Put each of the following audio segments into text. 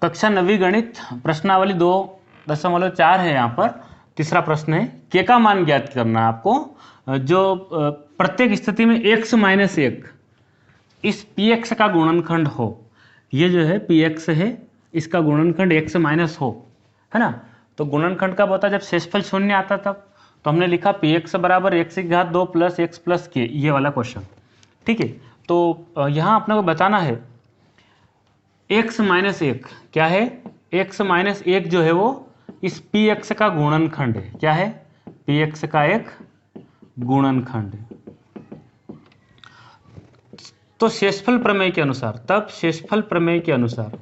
कक्षा 9वीं गणित प्रश्नावली 2.4 है। यहाँ पर तीसरा प्रश्न है, के का मान ज्ञात करना है आपको। जो प्रत्येक स्थिति में x माइनस 1 इस px का गुणनखंड हो। ये जो है px है, इसका गुणनखंड x माइनस हो, है ना। तो गुणनखंड कब होता है? जब शेषफल शून्य आता तब। तो हमने लिखा px बराबर x की घात 2 प्लस x प्लस k, ये वाला क्वेश्चन। ठीक है, तो यहाँ अपने को बताना है x माइनस 1 क्या है? x माइनस 1 जो है वो इस px का गुणनखंड है। क्या है? px का एक गुणनखंड है। तो शेषफल प्रमेय के अनुसार, तब शेषफल प्रमेय के अनुसार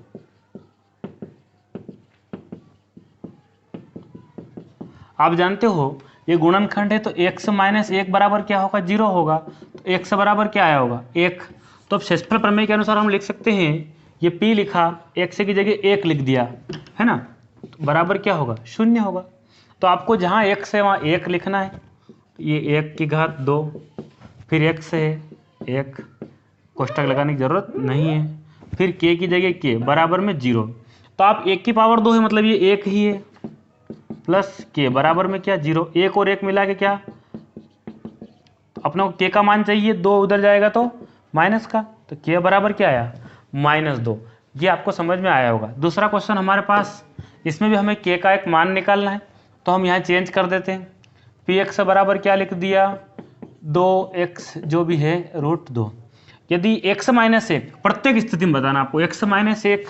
आप जानते हो ये गुणनखंड है, तो x माइनस 1 बराबर क्या होगा? 0 होगा। तो x बराबर क्या आया होगा? 1। तो अब शेषफल प्रमेय के अनुसार हम लिख सकते हैं, ये p लिखा, x की जगह 1 लिख दिया, है ना। तो बराबर क्या होगा? 0 होगा। तो आपको जहाँ x है वहाँ 1 लिखना है। ये 1 की घात 2, फिर x है 1, कोष्टक लगाने की जरूरत नहीं है, फिर k की जगह k बराबर में 0। तो आप 1 की पावर 2 है, मतलब ये 1 ही है, प्लस k बराबर में क्या? 0। 1 और 1 मिला के क्या? अपने को k का मान चाहिए, 2 उधर जाएगा तो माइनस का, तो k बराबर क्या आया? -2। ये आपको समझ में आया होगा। दूसरा क्वेश्चन हमारे पास, इसमें भी हमें k का एक मान निकालना है, तो हम यहाँ चेंज कर देते हैं। px बराबर क्या लिख दिया? 2x जो भी है √2। यदि x माइनस 1, प्रत्येक स्थिति में बताना आपको, x माइनस 1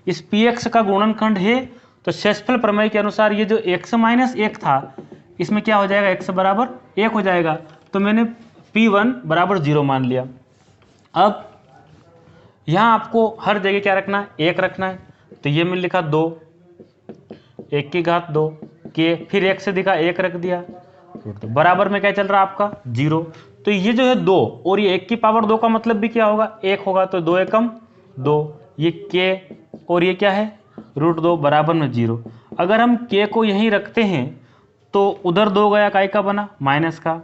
इस px का गुणनखंड है, तो शेषफल प्रमेय के अनुसार ये जो x माइनस 1 था, इसमें क्या हो जाएगा? x बराबर 1 हो जाएगा। तो मैंने p1 बराबर 0 मान लिया। अब यहाँ आपको हर जगह क्या रखना है? 1 रखना है। तो ये मैंने लिखा 2, 1 की घात 2 k, फिर 1 से दिखा 1 रख दिया, बराबर में क्या चल रहा है आपका? 0। तो ये जो है 2 और ये 1 की पावर 2 का मतलब भी क्या होगा? 1 होगा। तो 2 एकम 2, ये k और ये क्या है? √2 बराबर में 0। अगर हम k को यहीं रखते हैं तो उधर 2 गया, काय का बना? माइनस का।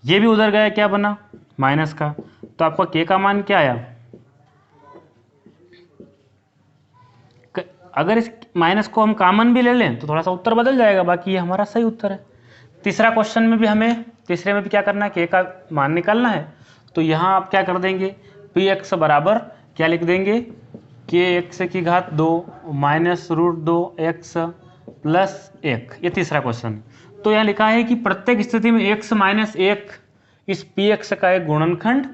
ये भी उधर गया, क्या बना? माइनस का। तो आपका k का मान क्या आया? अगर इस माइनस को हम कॉमन भी ले लें तो थोड़ा सा उत्तर बदल जाएगा, बाकी ये हमारा सही उत्तर है। तीसरा क्वेश्चन में भी हमें, तीसरे में भी क्या करना है? k का मान निकालना है। तो यहाँ आप क्या कर देंगे? px बराबर क्या लिख देंगे? kx की घात 2 माइनस √2x प्लस 1। ये तीसरा क्वेश्चन। तो यहाँ लिखा है कि प्रत्येक स्थिति में x माइनस 1 इस px का एक गुणनखंड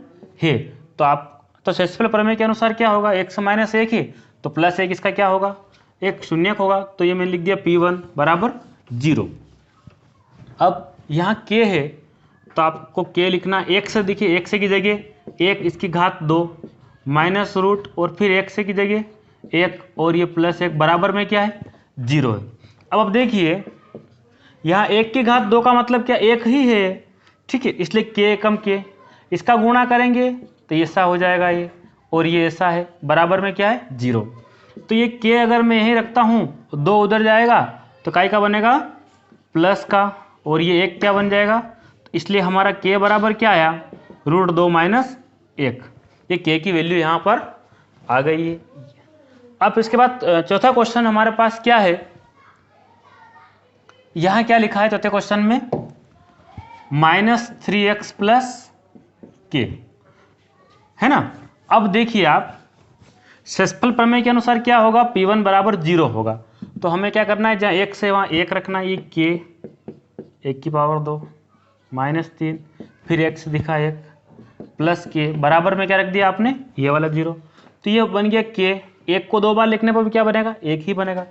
है। तो आप, तो शेषफल प्रमेय के अनुसार क्या होगा? x माइनस 1 है, तो प्लस 1 इसका क्या होगा? एक शून्यक होगा। तो ये मैंने लिख दिया p1 बराबर 0। अब यहाँ k है, तो आपको k लिखना 1 से, देखिए 1 से की जगह 1 इसकी घात 2 माइनस रूट और फिर 1 से की जगह 1 और ये प्लस 1 बराबर में क्या है? 0 है। अब देखिए यहाँ 1 की घात 2 का मतलब क्या? 1 ही है, ठीक है, इसलिए k एकम k, इसका गुणा करेंगे तो ये ऐसा हो जाएगा ये, और ये ऐसा है, बराबर में क्या है? 0। तो ये k अगर मैं यहीं रखता हूँ तो 2 उधर जाएगा, तो काय का बनेगा? प्लस का, और ये 1 क्या बन जाएगा? तो इसलिए हमारा k बराबर क्या आया? √2 माइनस 1। ये k की वैल्यू यहाँ पर आ गई है। अब इसके बाद चौथा क्वेश्चन हमारे पास क्या है? यहाँ क्या लिखा है चौथे क्वेश्चन में? -3x प्लस k, है ना। अब देखिए आप, शेषफल प्रमेय के अनुसार क्या होगा? p1 बराबर 0 होगा। तो हमें क्या करना है? जहाँ 1 से वहाँ 1 रखना है। ये k 1 की पावर 2 -3, फिर x दिखा 1 प्लस k बराबर में क्या रख दिया आपने? ये वाला 0। तो ये बन गया k। 1 को 2 बार लिखने पर भी क्या बनेगा? 1 ही बनेगा।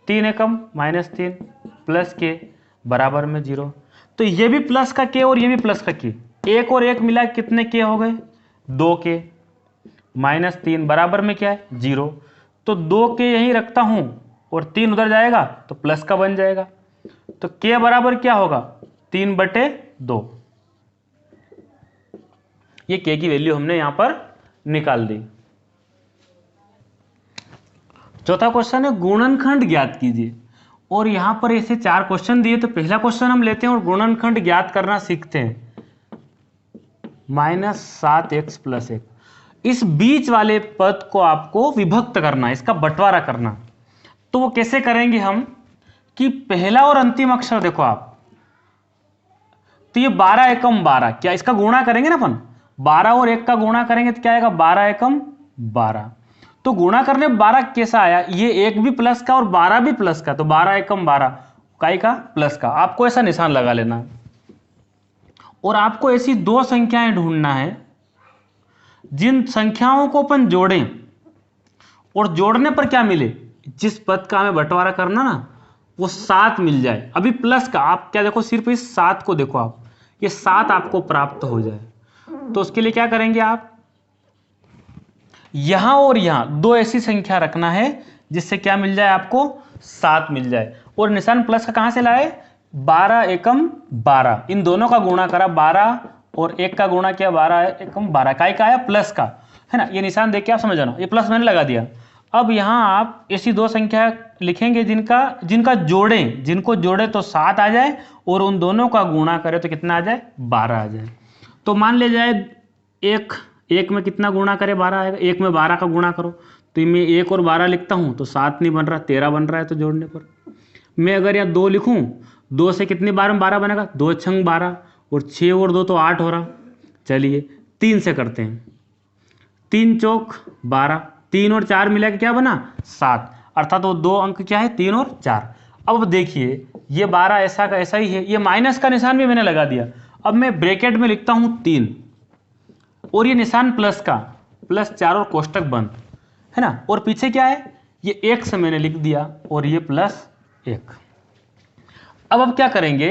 3 एकम -3 प्लस k बराबर में 0। तो ये भी प्लस का k और ये भी प्लस का k, 1 और 1 मिला कितने k हो गए? 2k -3 बराबर में क्या है? 0। तो 2k यहीं रखता हूं और 3 उधर जाएगा तो प्लस का बन जाएगा। तो k बराबर क्या होगा? 3/2। ये k की वैल्यू हमने यहां पर निकाल दी। चौथा क्वेश्चन है गुणनखंड ज्ञात कीजिए। और यहां पर ऐसे 4 क्वेश्चन दिए, तो पहला क्वेश्चन हम लेते हैं और गुणनखंड ज्ञात करना सीखते हैं। -7x प्लस 1, इस बीच वाले पद को आपको विभक्त करना है, इसका बंटवारा करना। तो वो कैसे करेंगे हम कि पहला और अंतिम अक्षर देखो आप, तो ये 12 एकम 12, क्या इसका गुणा करेंगे ना अपन, 12 और 1 का गुणा करेंगे तो क्या आएगा 12 एकम 12। तो गुणा करने 12 कैसा आया, ये 1 भी प्लस का और 12 भी प्लस का, तो 12 एकम 12 काई का प्लस का, आपको ऐसा निशान लगा लेना है। और आपको ऐसी दो संख्याएं ढूंढना है जिन संख्याओं को अपन जोड़ें और जोड़ने पर क्या मिले, जिस पद का हमें बंटवारा करना ना वो 7 मिल जाए। अभी प्लस का आप क्या देखो, सिर्फ इस 7 को देखो आप, ये 7 आपको प्राप्त हो जाए, तो उसके लिए क्या करेंगे आप, यहां और यहां दो ऐसी संख्या रखना है जिससे क्या मिल जाए आपको 7 मिल जाए। और निशान प्लस का कहां से लाए, 12 एकम 12, इन दोनों का गुणा करा 12 और 1 का गुणा किया 12 एकम 12, काय का आया प्लस का, है ना। ये निशान देख के आप समझ जाना, ये प्लस मैंने लगा दिया। अब यहां आप ऐसी दो संख्या लिखेंगे जिनका जोड़ें, जिनको जोड़े तो 7 आ जाए और उन दोनों का गुणा करें तो कितना आ जाए 12 आ जाए। तो मान ले जाए एक में कितना गुणा करे 12 आएगा, 1 में 12 का गुणा करो, तो मैं 1 और 12 लिखता हूं तो 7 नहीं बन रहा, 13 बन रहा है। तो जोड़ने पर मैं अगर यहाँ 2 लिखूं, 2 से कितनी बार में 12 बनेगा, 2 छंग 12 और 6 और 2 तो 8 हो रहा। चलिए 3 से करते हैं, 3 चौक 12, 3 और 4 मिला के क्या बना 7, अर्थात वो दो अंक क्या है 3 और 4। अब देखिए ये 12 ऐसा का ऐसा ही है, ये माइनस का निशान भी मैंने लगा दिया। अब मैं ब्रैकेट में लिखता हूं 3 और ये निशान प्लस का, +4 और कोष्टक बंद, है ना। और पीछे क्या है, ये x मैंने लिख दिया और ये +1। अब क्या करेंगे,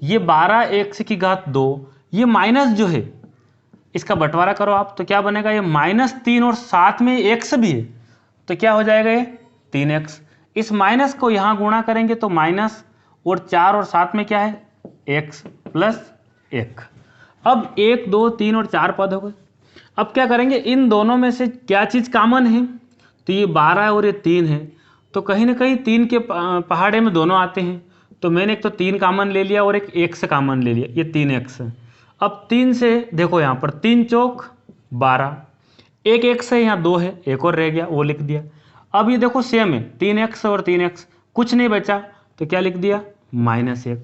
ये 12 x की घात 2, ये माइनस जो है इसका बंटवारा करो आप, तो क्या बनेगा, ये -3 और साथ में x भी है तो क्या हो जाएगा ये 3x। इस माइनस को यहां गुणा करेंगे तो माइनस और 4 और साथ में क्या है x +1। अब 1 2 3 और 4 पद हो गए। अब क्या करेंगे, इन दोनों में से क्या चीज कॉमन है, तो ये 12 और ये 3 है, तो कहीं ना कहीं 3 के पहाड़े में दोनों आते हैं, तो मैंने एक तो 3 कॉमन ले लिया और एक x कॉमन ले लिया, ये 3x है। अब 3 से देखो यहाँ पर 3 चौक 12, एक x है यहाँ 2 है, एक और रह गया वो लिख दिया। अब ये देखो सेम है 3x और 3x, कुछ नहीं बचा तो क्या लिख दिया -1।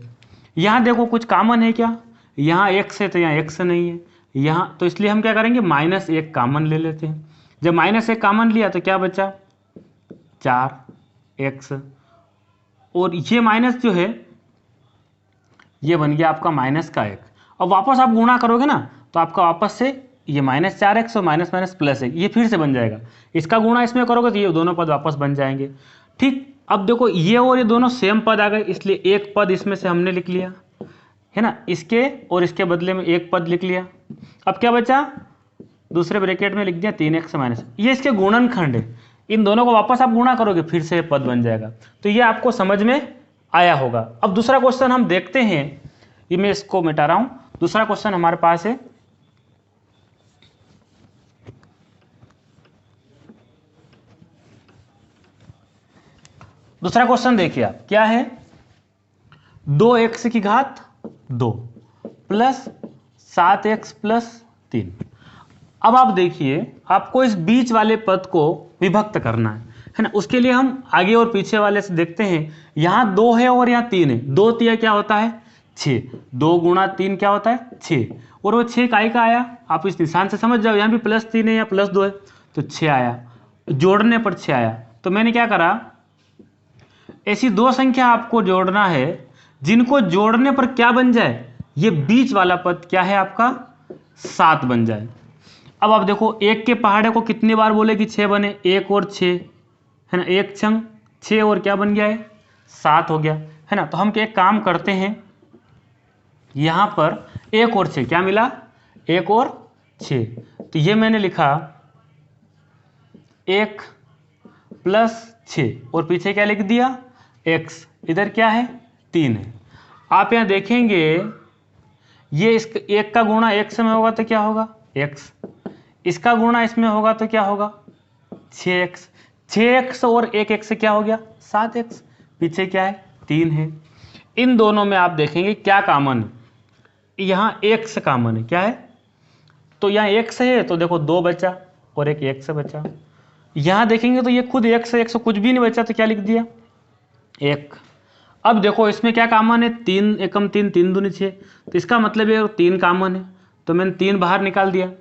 यहाँ देखो कुछ कॉमन है क्या, यहाँ x है तो यहाँ x नहीं है यहाँ, तो इसलिए हम क्या करेंगे -1 कॉमन ले लेते हैं। जब -1 कॉमन लिया तो क्या बचा 4x, और ये माइनस जो है ये बन गया आपका -1। अब वापस आप गुणा करोगे ना तो आपका वापस से ये -4x और माइनस +1 ये फिर से बन जाएगा। इसका गुणा इसमें करोगे तो ये दोनों पद वापस बन जाएंगे। ठीक, अब देखो ये और ये दोनों सेम पद आ गए, इसलिए एक पद इसमें से हमने लिख लिया, है ना, इसके और इसके बदले में एक पद लिख लिया। अब क्या बचा, दूसरे ब्रैकेट में लिख दिया 3x - ये इसके गुणनखंड है, इन दोनों को वापस आप गुणा करोगे फिर से पद बन जाएगा। तो ये आपको समझ में आया होगा। अब दूसरा क्वेश्चन हम देखते हैं, ये मैं इसको मिटा रहा हूं। दूसरा क्वेश्चन हमारे पास है, दूसरा क्वेश्चन देखिए आप क्या है, 2x की घात 2 प्लस 7x + 3। अब आप देखिए आपको इस बीच वाले पद को विभक्त करना है ना। उसके लिए हम आगे और पीछे वाले से देखते हैं, यहाँ 2 है और यहाँ 3 है, 2 तिया क्या होता है 6, 2 × 3 क्या होता है 6, और वो 6 काय का आया, आप इस निशान से समझ जाओ, यहाँ भी +3 है या +2 है तो 6 आया, जोड़ने पर 6 आया। तो मैंने क्या करा, ऐसी दो संख्या आपको जोड़ना है जिनको जोड़ने पर क्या बन जाए, ये बीच वाला पद क्या है आपका 7 बन जाए। अब आप देखो 1 के पहाड़े को कितनी बार बोले कि 6 बने, 1 और 6, है ना, 1 छंग 6 और क्या बन गया है 7 हो गया, है ना। तो हम एक काम करते हैं, यहां पर 1 और 6 क्या मिला 1 और 6, तो ये मैंने लिखा 1 + 6 और पीछे क्या लिख दिया x, इधर क्या है 3 है। आप यहां देखेंगे ये इस 1 का गुणा x में होगा तो क्या होगा x, इसका गुणा इसमें होगा तो क्या होगा 6x, 6x और 1x से क्या हो गया 7x, पीछे क्या है 3 है। इन दोनों में आप देखेंगे क्या कॉमन है, यहाँ x कॉमन है, क्या है, तो यहाँ x है तो देखो 2 बचा और एक x बचा। यहाँ देखेंगे तो ये खुद x है, x कुछ भी नहीं बचा तो क्या लिख दिया 1। अब देखो इसमें क्या कॉमन है, 3 एकम 3, 3 दूनी 6, तो इसका मतलब ये 3 कॉमन है, तो मैंने 3 बाहर निकाल दिया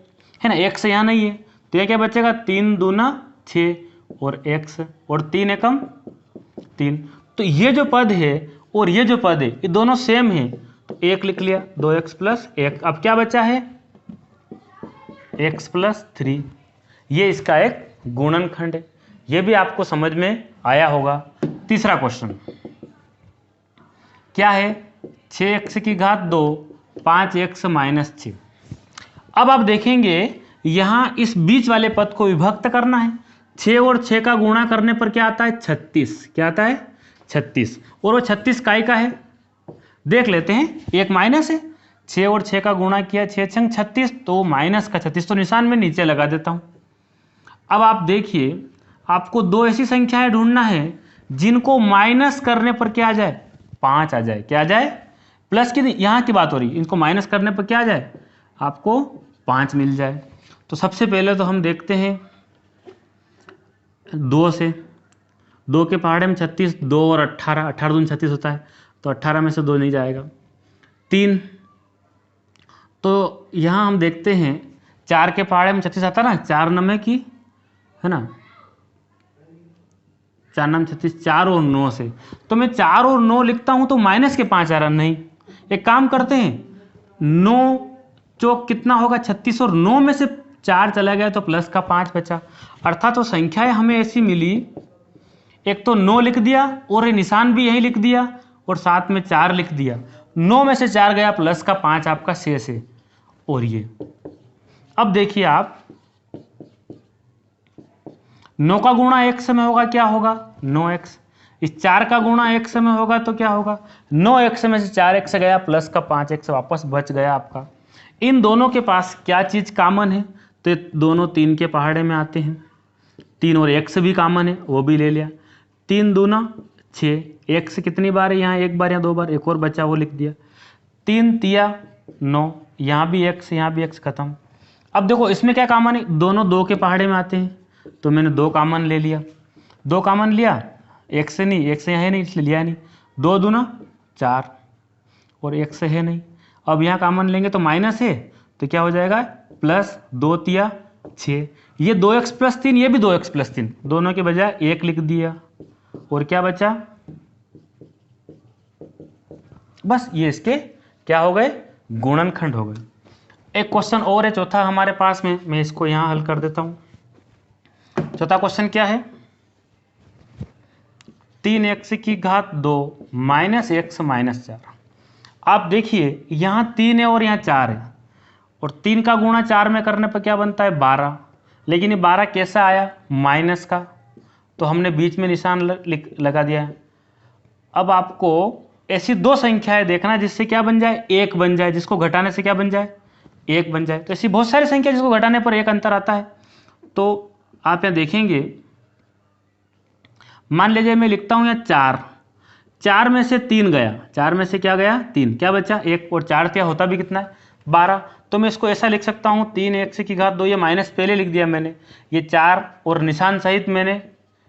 है ना, x यहाँ नहीं है, तो ये क्या बचेगा, 3 दूना 6 और x और 3 एकम 3। तो ये जो पद है और ये जो पद है ये दोनों सेम है, तो 1 लिख लिया, 2x प्लस 1। अब क्या बचा है, x प्लस 3। ये इसका एक गुणनखंड है। ये भी आपको समझ में आया होगा। तीसरा क्वेश्चन क्या है, 6x की घात 2 5x माइनस 6। अब आप देखेंगे यहाँ इस बीच वाले पद को विभक्त करना है। 6 और 6 का गुणा करने पर क्या आता है, 36। क्या आता है, 36। और वो 36 काय का है, देख लेते हैं, एक माइनस है, 6 और 6 का गुणा किया, 6 छंग 36, तो माइनस का 36, तो निशान में नीचे लगा देता हूँ। अब आप देखिए, आपको दो ऐसी संख्याएं ढूंढना है जिनको माइनस करने पर क्या आ जाए, 5 आ जाए। क्या आ जाए, प्लस की यहाँ की बात हो रही, इनको माइनस करने पर क्या आ जाए, आपको 5 मिल जाए। तो सबसे पहले तो हम देखते हैं 2 से, 2 के पहाड़े में 36, 2 और 18, 18 दूनी 36 होता है, तो 18 में से 2 नहीं जाएगा। 3, तो यहाँ हम देखते हैं 4 के पहाड़े में 36 आता है ना, 4 नमे की है ना, 4 नम 36, 4 और 9 से, तो मैं 4 और 9 लिखता हूँ तो माइनस के 5 आ रहा, नहीं, एक काम करते हैं, 9 चौक कितना होगा 36, और 9 में से 4 चला गया तो प्लस का 5 बचा। अर्थात तो संख्याएं हमें ऐसी मिली, एक तो 9 लिख दिया और ये निशान भी यही लिख दिया और साथ में 4 लिख दिया, 9 में से 4 गया, प्लस का 5 आपका शेष है। और ये अब देखिए आप, 9 का गुणा x में होगा, क्या होगा, 9x। इस 4 का गुणा x में होगा तो क्या होगा, 9x में से 4x गया, प्लस का 5x वापस बच गया आपका। इन दोनों के पास क्या चीज़ कॉमन है, तो दोनों 3 के पहाड़े में आते हैं, 3 और x भी कॉमन है, वो भी ले लिया, 3 दूना 6, x कितनी बार है यहाँ, एक बार या 2 बार, एक और बचा वो लिख दिया, 3 तिया 9, यहाँ भी x यहाँ भी x खत्म। अब देखो इसमें क्या कॉमन है, दोनों 2 के पहाड़े में आते हैं, तो मैंने 2 कॉमन ले लिया, 2 कॉमन लिया, x से नहीं, x यहाँ है नहीं इसलिए लिया नहीं, 2 दूना 4 और x है नहीं। अब यहाँ कॉमन लेंगे तो माइनस है, तो क्या हो जाएगा, प्लस 2 तिया 6, ये 2x प्लस 3, ये भी 2x प्लस 3, दोनों के बजाय 1 लिख दिया, और क्या बचा, बस ये इसके क्या हो गए, गुणनखंड हो गए। एक क्वेश्चन और है चौथा हमारे पास में, मैं इसको यहाँ हल कर देता हूँ। चौथा क्वेश्चन क्या है, 3x की घात 2 माइनस x माइनस 4। आप देखिए यहाँ 3 है और यहाँ 4 है, और 3 का गुणा 4 में करने पर क्या बनता है, 12, लेकिन ये 12 कैसा आया, माइनस का, तो हमने बीच में निशान लगा दिया है। अब आपको ऐसी दो संख्याएं देखना जिससे क्या बन जाए, 1 बन जाए, जिसको घटाने से क्या बन जाए, 1 बन जाए। तो ऐसी बहुत सारी संख्या जिसको घटाने पर 1 अंतर आता है। तो आप यहाँ देखेंगे, मान लीजिए मैं लिखता हूँ यहाँ 4, 4 में से 3 गया, 4 में से क्या गया, 3, क्या बचा 1, और 4 क्या होता भी कितना है, 12। तो मैं इसको ऐसा लिख सकता हूँ, 3x की घात 2, ये माइनस पहले लिख दिया मैंने, ये 4 और निशान सहित मैंने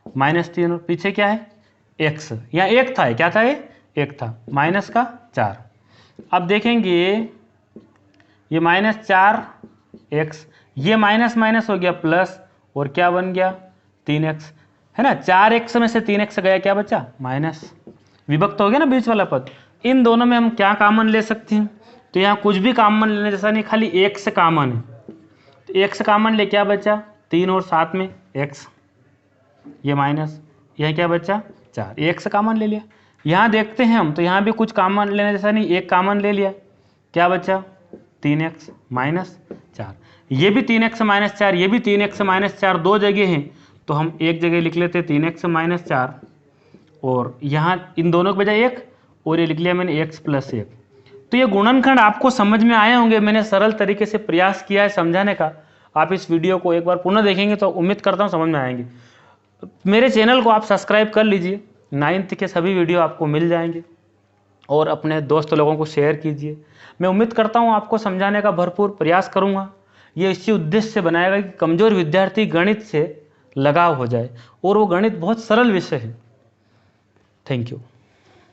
-3, और पीछे क्या है, x, यहाँ 1 था, क्या था, ये 1 था, माइनस का 4। अब देखेंगे ये -4x, ये माइनस माइनस हो गया प्लस, और क्या बन गया 3x, है ना, 4x में से 3x गया, क्या बचा, माइनस, विभक्त हो गया ना बीच वाला पद। इन दोनों में हम क्या कॉमन ले सकते हैं, तो यहाँ कुछ भी कॉमन लेने जैसा नहीं, खाली x कॉमन है, तो x कॉमन ले क्या बचा, 3 और साथ में x, ये माइनस, यह क्या बचा 4, x कॉमन ले लिया। यहाँ देखते हैं हम, तो यहाँ भी कुछ कॉमन लेने जैसा नहीं, एक कॉमन ले लिया, क्या बचा 3x माइनस 4, ये भी 3x माइनस 4, ये भी 3x माइनस 4, दो जगह हैं, तो हम एक जगह लिख लेते 3x माइनस 4, और यहाँ इन दोनों के बजाय 1, और ये लिख लिया मैंने x प्लस 1। तो ये गुणनखंड आपको समझ में आए होंगे, मैंने सरल तरीके से प्रयास किया है समझाने का। आप इस वीडियो को एक बार पुनः देखेंगे तो उम्मीद करता हूँ समझ में आएंगे। मेरे चैनल को आप सब्सक्राइब कर लीजिए, 9th के सभी वीडियो आपको मिल जाएंगे, और अपने दोस्त लोगों को शेयर कीजिए। मैं उम्मीद करता हूँ आपको समझाने का भरपूर प्रयास करूँगा। ये इसी उद्देश्य से बनाएगा कि कमज़ोर विद्यार्थी गणित से लगाव हो जाए, और वो गणित बहुत सरल विषय है। Thank you.